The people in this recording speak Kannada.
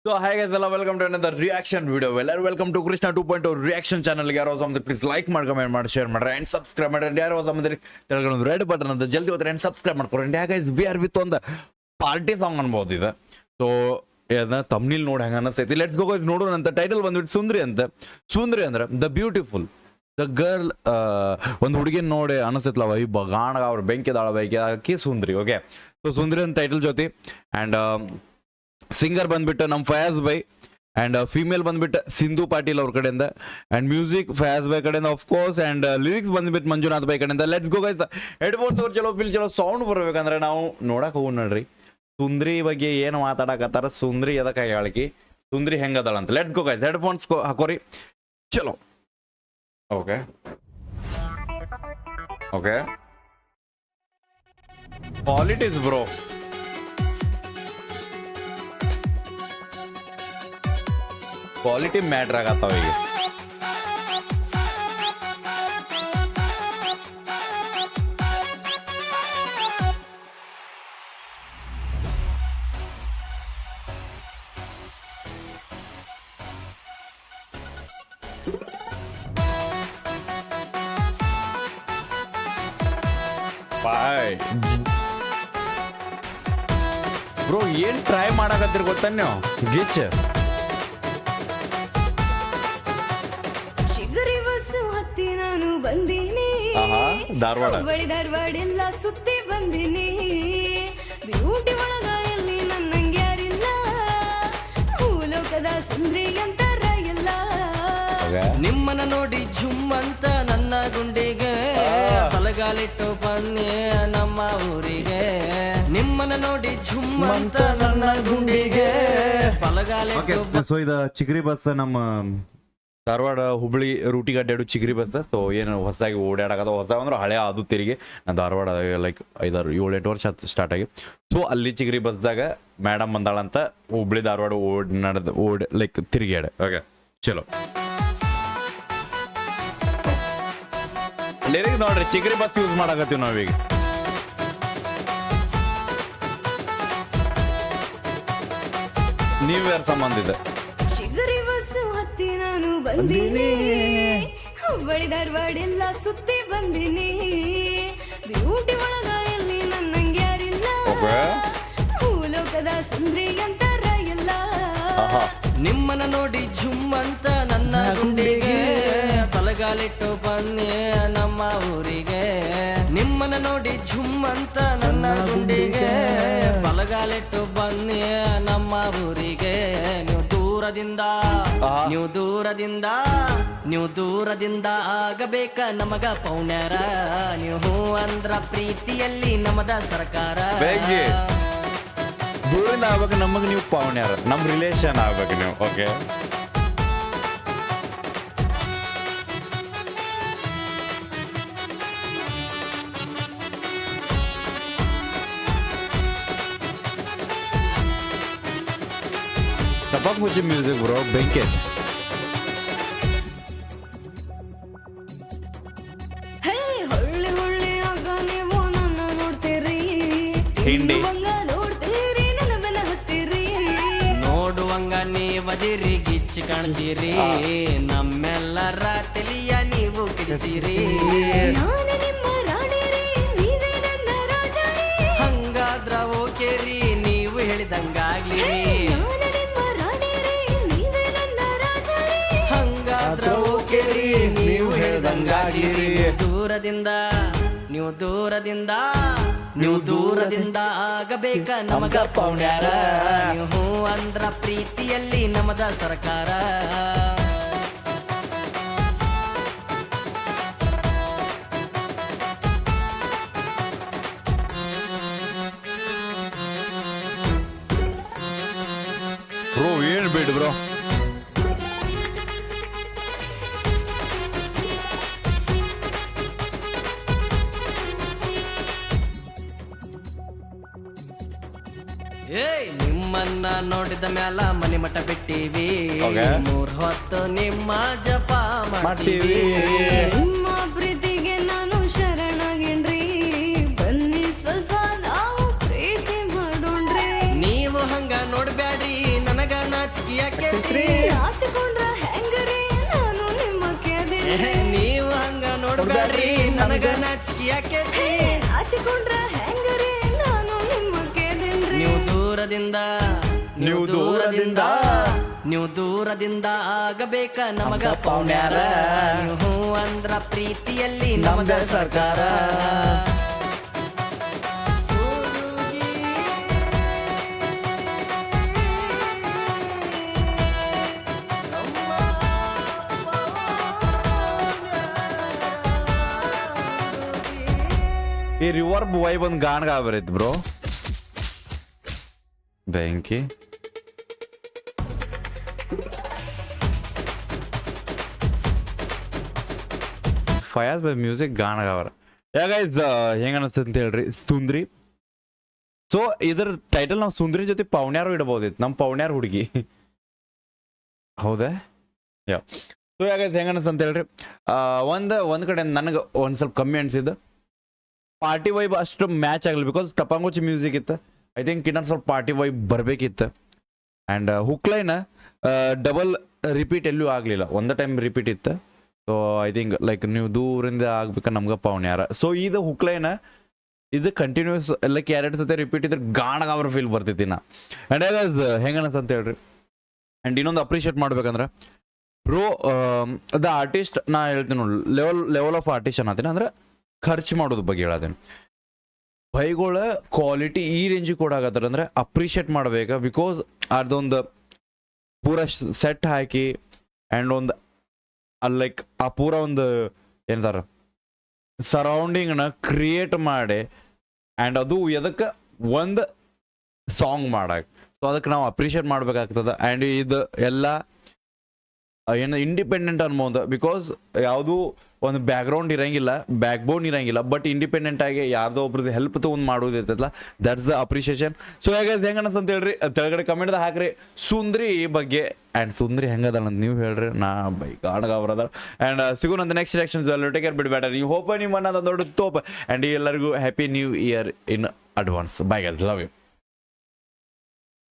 So hi guys, hello, welcome to another reaction video. Welcome to Krishna 2.0 reaction channel. ಯಾರೋ ಸಮುದ್ರ ಪ್ಲೀಸ್ ಲೈಕ್ ಮಾಡಿ ಕಮೆಂಟ್ ಮಾಡಿ ಶೇರ್ ಮಾಡ್ರಿ ಅಂಡ್ ಸಬ್ಸ್ಕ್ರೈಬ್ ಮಾಡ್ರಿ. ಯಾರೋ ಸಮುದ್ರ ಒಂದು ರೆಡ್ ಬಟನ್ ಅಂತ ಜಲ್ದಿ ಹೋದ್ರೆ ಅಂಡ್ ಸಬ್ಸ್ಕ್ರೈಬ್ ಮಾಡ್ಕೊರಿ. ಗೈಸ್ ವಿ ಆರ್ ವಿತ್ ಒಂದು ಪಾರ್ಟಿ ಸಾಂಗ್ ಅನ್ಬೋದು ಇದು. ಸೊ ತಮ್ನಿಲ್ ನೋಡಿ ಹೆಂಗ ಅನಿಸ್ತೈತಿ. ಲೆಟ್ಸ್ ಗೋ ಗೈಸ್ ನೋಡೋಣ ಅಂತ. ಟೈಟಲ್ ಬಂದ್ಬಿಟ್ಟು ಸುಂದ್ರಿ ಅಂತ. ಸುಂದ್ರಿ ಅಂದ್ರೆ ದ ಬ್ಯೂಟಿಫುಲ್, ದ ಗರ್ಲ್. ಒಂದು ಹುಡುಗಿನ ನೋಡಿ ಅನಿಸ್ತೈತ್ಲ ಈ ಬಗಾಣ ಅವ್ರ ಬೆಂಕಿದಾಳ ಬೈಕಿ ಆಕಿ ಸುಂದ್ರಿ. ಓಕೆ, ಸೊ ಸುಂದ್ರಿ ಅಂತ ಟೈಟಲ್ ಜೊತೆ. ಆ್ಯಂಡ್ ಸಿಂಗರ್ ಬಂದ್ಬಿಟ್ಟು ನಮ್ಮ ಫಯಾಜ್ ಬೈ ಆ್ಯಂಡ್ ಫೀಮೇಲ್ ಬಂದ್ಬಿಟ್ಟು ಸಿಂಧು ಪಾಟೀಲ್ ಅವ್ರ ಕಡೆಯಿಂದ. ಆ್ಯಂಡ್ ಮ್ಯೂಸಿಕ್ ಫಯಾಜ್ ಬೈ ಕಡೆಯಿಂದ ಆಫ್ ಕೋರ್ಸ್. ಆ್ಯಂಡ್ ಲಿರಿಕ್ಸ್ ಬಂದ್ಬಿಟ್ಟು ಮಂಜುನಾಥ್ ಬೈ ಕಡೆಯಿಂದ. Let's go guys. ಹೆಡ್ಫೋನ್ಸ್ ಅವ್ರು ಚಲೋ ಫಿಲ್ ಚಲೋ ಸೌಂಡ್ ಬರ್ಬೇಕಂದ್ರೆ ನಾವು ನೋಡಕ್ ಹೋಗೋಣ ನೋಡ್ರಿ ಸುಂದ್ರಿ ಬಗ್ಗೆ ಏನು ಮಾತಾಡಕತ್ತಾರ, ಸುಂದ್ರಿ ಎದಕ್ಕೆ ಹೇಳಿಕಿ, ಸುಂದ್ರಿ ಹೆಂಗದಾಳ ಅಂತ. ಲೆಟ್ಸ್ ಗೋ ಗೈಸ್, ಹೆಡ್ಫೋನ್ಸ್ ಹಾಕೋರಿ ಚಲೋ. Okay okay, qualities bro. Quality matter ಆಗತ್ತಾವ ಈಗ. ಬಾಯ್ ಬ್ರೋ, ಏನ್ ಟ್ರೈ ಮಾಡಕತ್ತೀರಿ ಗೊತ್ತ ನೀವು? ಗಿಚ್ ನಾನು ಬಂದೀನಿ ಧಾರವಾಡ ಧಾರವಾಡ ಎಲ್ಲ ಸುತ್ತಿ ಬಂದೀನಿ. ಬ್ಯೂಟಿ ಒಳಗ ಎಲ್ಲಿ ನನ್ನಂಗೆ ಯಾರಿಲ್ಲ, ಭೂಲೋಕದ ಸುಂದ್ರಿ ಅಂತಾರ ಎಲ್ಲ. ನಿಮ್ಮನ್ನ ನೋಡಿ ಝುಮ್ ಅಂತ ನನ್ನ ಗುಂಡಿಗೆ ಬಲಗಾಲಿಟ್ಟು ಬನ್ನಿ ನಮ್ಮ ಊರಿಗೆ. ನಿಮ್ಮನ್ನ ನೋಡಿ ಝುಮ್ ಅಂತ ನನ್ನ ಗುಂಡಿಗೆ ಬಲಗಾಲಿಟ್ಟು. ಸೊ ಇದು ಚಿಗರಿ ಬಸ್, ನಮ್ಮ ಧಾರವಾಡ ಹುಬ್ಳಿ ರೂಟಿಗೆ ಅಡ್ಡಾಡು ಚಿಗರಿ ಬಸ್. ಸೊ ಏನು ಹೊಸದಾಗಿ ಓಡಾಡಕತ್ತ, ಹೊಸ ಅಂದ್ರೆ ಹಳೆ ಅದು ತಿರುಗಿ ನಾನು ಧಾರವಾಡ ಲೈಕ್ 5-7 ವರ್ಷ ಸ್ಟಾರ್ಟ್ ಆಗಿ. ಸೊ ಅಲ್ಲಿ ಚಿಗರಿ ಬಸ್ದಾಗ ಮೇಡಮ್ ಬಂದಾಳಂತ ಹುಬ್ಳಿ ಧಾರವಾಡ ಓಡ್ ಲೈಕ್ ತಿರುಗಾಡೆ. ಓಕೆ ಚಲೋ ಲಿರಿಕ್ಸ್ ನೋಡ್ರಿ. ಚಿಗರಿ ಬಸ್ ಯೂಸ್ ಮಾಡಕತ್ತೀವಿ ನಾವೀಗ. ನ್ಯೂ ಇಯರ್ ಸಂಬಂಧ ಇದೆ. ಚಿಗರಿ ಬಸ್ಸು ಹತ್ತಿ ನಾನು ಬಂದೀನಿ, ಹುಬ್ಬಳ್ಳಿ ಧಾರವಾಡ ಎಲ್ಲ ಸುತ್ತಿ ಬಂದೀನಿ. ಬ್ಯೂಟಿ ಒಳಗ ಎಲ್ಲಿ ನನ್ನಂಗೆ ಯಾರಿಲ್ಲ, ಭೂಲೋಕದ ಸುಂದ್ರಿ ಅಂತಾರ ಎಲ್ಲ. ನಿಮ್ಮನ್ನ ನೋಡಿ ಝುಮ್ ಅಂತ ನನ್ನ ಗುಂಡಿಗೆ ಬಲಗಾಲಿಟ್ಟು ಬನ್ನಿ ನಮ್ಮ ಊರಿಗೆ. ನಿಮ್ಮನ್ನ ನೋಡಿ ಝುಮ್ ಅಂತ ನನ್ನ ಗುಂಡಿಗೆ ಬಲಗಾಲಿಟ್ಟು ಬನ್ನಿ ನಮ್ಮ ಊರಿಗೆ. ನೀವು ದೂರದಿಂದ ನೀವು ದೂರದಿಂದ ಆಗಬೇಕ ನಮಗ ಪೌಣ್ಯಾರ. ನೀವು ಅಂದ್ರ ಪ್ರೀತಿಯಲ್ಲಿ ನಮದ ಸರ್ಕಾರ. ದೂರಿಂದ ಆಗ್ಬೇಕು ನಮಗೆ, ನೀವು ಪಾವಣ್ಯಾರ, ನಮ್ಮ ರಿಲೇಷನ್ ಆಗ್ಬೇಕು ನೀವು. ಓಕೆ ಟಪಾಕ್ ಮುಚ್ಚಿ ಮ್ಯೂಸಿಕ್ ಬ್ರೋ, ಬೆಂಕಿ. ಹೊಳ್ಳಿ ಹೊಳ್ಳಿ ಆಗ ನೀವು ನನ್ನ ನೋಡ್ತೀರಿ, ಹಿಂಡಿ ನೋಡ್ತೀರಿ, ನನ್ನ ಬೆನ್ನ ಹತ್ತೀರಿ. ನೋಡುವಂಗ ನೀವದಿರಿ ಗಿಚ್ಚಿ ಕಾಣ್ತೀರಿ, ನಮ್ಮೆಲ್ಲರ ತಲಿಯ ನೀವು ಕಿಡಿಸಿರಿ. ನಾನು ನಿಮ್ಮ ರಾಣಿರಿ, ನೀವೇ ನನ್ನ ರಾಜಾರಿ. ಹಂಗಾದ್ರ ಓಕೆರಿ, ನೀವು ಹೇಳಿದಂಗಾಗ್ಲಿ. ನಾನು ನಿಮ್ಮ ರಾಣಿರಿ, ನೀವೇ ನನ್ನ ರಾಜಾರಿ. ಹಂಗಾದ್ರ ಓಕೆರಿ, ನೀವು ಹೇಳಿದಂಗಾಗಿರಿ. ನೀವು ದೂರದಿಂದ ಆಗಬೇಕ ನಮಗ ಪೌಣ್ಯಾರ. ನೀವು ಅಂದ್ರ ಪ್ರೀತಿಯಲ್ಲಿ ನಮದ ಸರ್ಕಾರ. ಬ್ರೋ ಏನು ಬೇಡ ಬ್ರೋ. ನಿಮ್ಮನ್ನ ನೋಡಿದ ಮ್ಯಾಲ ಮನೆ ಮಠ ಬಿಟ್ಟಿವಿ. 3 ಹೊತ್ತು ನಿಮ್ಮ ಜಪ ಮಾಡ್ತೀವಿ. ನಿಮ್ಮ ಪ್ರೀತಿಗೆ ನಾನು ಶರಣಾಗೇನ್ರಿ, ಬನ್ನಿ ಸ್ವಲ್ಪ ನಾವು ಪ್ರೀತಿ ಮಾಡೋಣ್ರಿ. ನೀವು ಹಂಗ ನೋಡ್ಬ್ಯಾಡ್ರಿ, ನನಗ ನಾಚಿ ನಾಚಿಕೆ ಯಾಕೈತ್ರಿ ನಾಚಿಕೊಂಡ್ರ ಹೆಂಗ್ರಿ ನಾನು ನಿಮ್ಮ ಕೇಳಿದ್ರಿ ನೀವು ಹಂಗ ನೋಡ್ಬೇಡ್ರಿ ನನಗ ನಾಚಿಕೆ ಯಾಕೈತಿ ನಾಚಿಕೊಂಡ್ರ ಹೆಂಗ್ರಿ ನಾನು ನಿಮ್ಮ ಕೇಳಿದ್ರಿ ನೀವು ದೂರದಿಂದ ನೀವು ದೂರದಿಂದ ಆಗಬೇಕ ನಮಗ ಪೌಣ್ಯಾರ ನೀವು ಹೂ ಅಂದ್ರ ಪ್ರೀತಿಯಲ್ಲಿ ನಮಗ ಸರ್ಕಾರ ಈ ರಿವರ್ಬ್ ವೈಬ್ ಒಂದು ಗಾಣಗ ಬರೈತಿ ಬ್ರೋ ಬೆಂಕಿ ಫಯಾಜ್ ಬೈ ಮ್ಯೂಸಿಕ್ ಗಾಣಗಾವರ ಯಾಗೈಸ್ ಹೆಂಗ ಅನಿಸ್ತದೆ ಅಂತ ಹೇಳ್ರಿ ಸುಂದ್ರಿ ಸೊ ಇದ್ರ ಟೈಟಲ್ ನಾವು ಸುಂದ್ರಿ ಜೊತೆ ಪೌಣ್ಯಾರು ಇಡಬಹುದಿತ್ತು ನಮ್ಮ ಪೌಣ್ಯಾರು ಹುಡುಗಿ ಹೌದಾ ಯಾ ಸೊ ಯಾಗೈಸ್ ಹೆಂಗ ಅನಿಸ್ತ ಅಂತ ಹೇಳ್ರಿ ಒಂದ್ ಕಡೆ ನನಗೆ ಒಂದ್ ಸ್ವಲ್ಪ ಕಮ್ಮಿ ಅನ್ಸಿದ್ದು ಪಾರ್ಟಿ ವೈಬ್ ಅಷ್ಟು ಮ್ಯಾಚ್ ಆಗಲಿ ಬಿಕಾಸ್ ಟಪಾಂಗೋಚಿ ಮ್ಯೂಸಿಕ್ ಇತ್ತು ಐ ಥಿಂಕ್ ಇನ್ನೊಂದು ಸ್ವಲ್ಪ ಪಾರ್ಟಿ ವೈಬ್ ಬರಬೇಕಿತ್ತು ಆ್ಯಂಡ್ ಹುಕ್ಲೈನ ಡಬಲ್ ರಿಪೀಟ್ ಎಲ್ಲೂ ಆಗಲಿಲ್ಲ ಒಂದೇ ಟೈಮ್ ರಿಪೀಟ್ ಇತ್ತು ಸೊ ಐ ಥಿಂಕ್ ಲೈಕ್ ನೀವು ದೂರಿಂದ ಆಗ್ಬೇಕು ನಮ್ಗೆ ಪೌಣ್ಯಾರ ಸೊ ಇದು ಹುಕ್ಲೈನ ಇದು ಕಂಟಿನ್ಯೂಸ್ ಲೈಕ್ ಎರಡು ಸತಿ ರಿಪೀಟ್ ಇದ್ರೆ ಗಾಣಗಾವ್ರ ಫೀಲ್ ಬರ್ತೈತಿ ನಾ ಆ್ಯಂಡ್ ಯಾಗಸ್ ಹೆಂಗನಸ್ ಅಂತ ಹೇಳ್ರಿ ಆ್ಯಂಡ್ ಇನ್ನೊಂದು ಅಪ್ರಿಷಿಯೇಟ್ ಮಾಡ್ಬೇಕಂದ್ರೆ ಬ್ರೋ ದ ಆರ್ಟಿಸ್ಟ್ ನಾ ಹೇಳ್ತೀನಿ ನೋಡಿ ಲೆವೆಲ್ ಆಫ್ ಆರ್ಟಿಸ್ಟ್ ಅನ್ನತೀನಿ ಅಂದ್ರೆ ಖರ್ಚು ಮಾಡೋದ್ರ ಬಗ್ಗೆ ಹೇಳೋದೇನು ಬೈಗಳ ಕ್ವಾಲಿಟಿ ಈ ರೇಂಜಿಗೆ ಕೊಡಾಕತ್ತಾರ ಅಂದ್ರೆ ಅಪ್ರಿಷಿಯೇಟ್ ಮಾಡ್ಬೇಕು ಬಿಕಾಸ್ ಅದೊಂದು ಪೂರ ಸೆಟ್ ಹಾಕಿ ಆ್ಯಂಡ್ ಒಂದು ಲೈಕ್ ಆ ಪೂರ ಒಂದು ಏನಂತಾರ ಸರೌಂಡಿಂಗ್ನ ಕ್ರಿಯೇಟ್ ಮಾಡಿ ಆ್ಯಂಡ್ ಅದು ಎದಕ್ಕೆ ಒಂದು ಸಾಂಗ್ ಮಾಡಕ್ಕೆ ಸೊ ಅದಕ್ಕೆ ನಾವು ಅಪ್ರಿಷಿಯೇಟ್ ಮಾಡ್ಬೇಕಾಗ್ತದೆ ಆ್ಯಂಡ್ ಇದು ಎಲ್ಲ ಏನು ಇಂಡಿಪೆಂಡೆಂಟ್ ಅನ್ಬೋದು ಬಿಕಾಸ್ ಯಾವುದೂ ಒಂದು ಬ್ಯಾಕ್ಗ್ರೌಂಡ್ ಇರಂಗಿಲ್ಲ ಬ್ಯಾಕ್ ಬೋನ್ ಇರಂಗಿಲ್ಲ ಬಟ್ ಇಂಡಿಪೆಂಡೆಂಟ್ ಆಗಿ ಯಾರ್ದೋ ಒಬ್ರದ್ದು ಹೆಲ್ಪ್ ತೊಗೊಂಡು ಮಾಡೋದು ಇರ್ತೈತಲ್ಲ ದಟ್ಸ್ ದ ಅಪ್ರಿಷಿಯೇಷನ್ ಸೊ ಹೇಗೆ ಹೆಂಗನಸ್ ಅಂತ ಹೇಳ್ರಿ ತೆಳಗಡೆ ಕಮೆಂಟ್ದಾಗ ಹಾಕ್ರಿ ಸುಂದ್ರಿ ಬಗ್ಗೆ ಆ್ಯಂಡ್ ಸುಂದ್ರಿ ಹೆಂಗದ ಅಂತ ನೀವು ಹೇಳ್ರಿ ನಾ ಬೈ ಗಾಣಗ ಅವರದ ಆ್ಯಂಡ್ ಸಿಗೋಣಂತ ನೆಕ್ಸ್ಟ್ ಎಲೆಕ್ಷನ್ಸ್ ಟೇಕ್ ಕೇರ್ ಬಿಡಬೇಡ ನೀವು ಹೋಪ ನಿಮ್ಮ ಅನ್ನೋದು ದೊಡ್ಡ ತೋಪ ಆ್ಯಂಡ್ ಎಲ್ಲರಿಗೂ happy new year in advance bye guys love you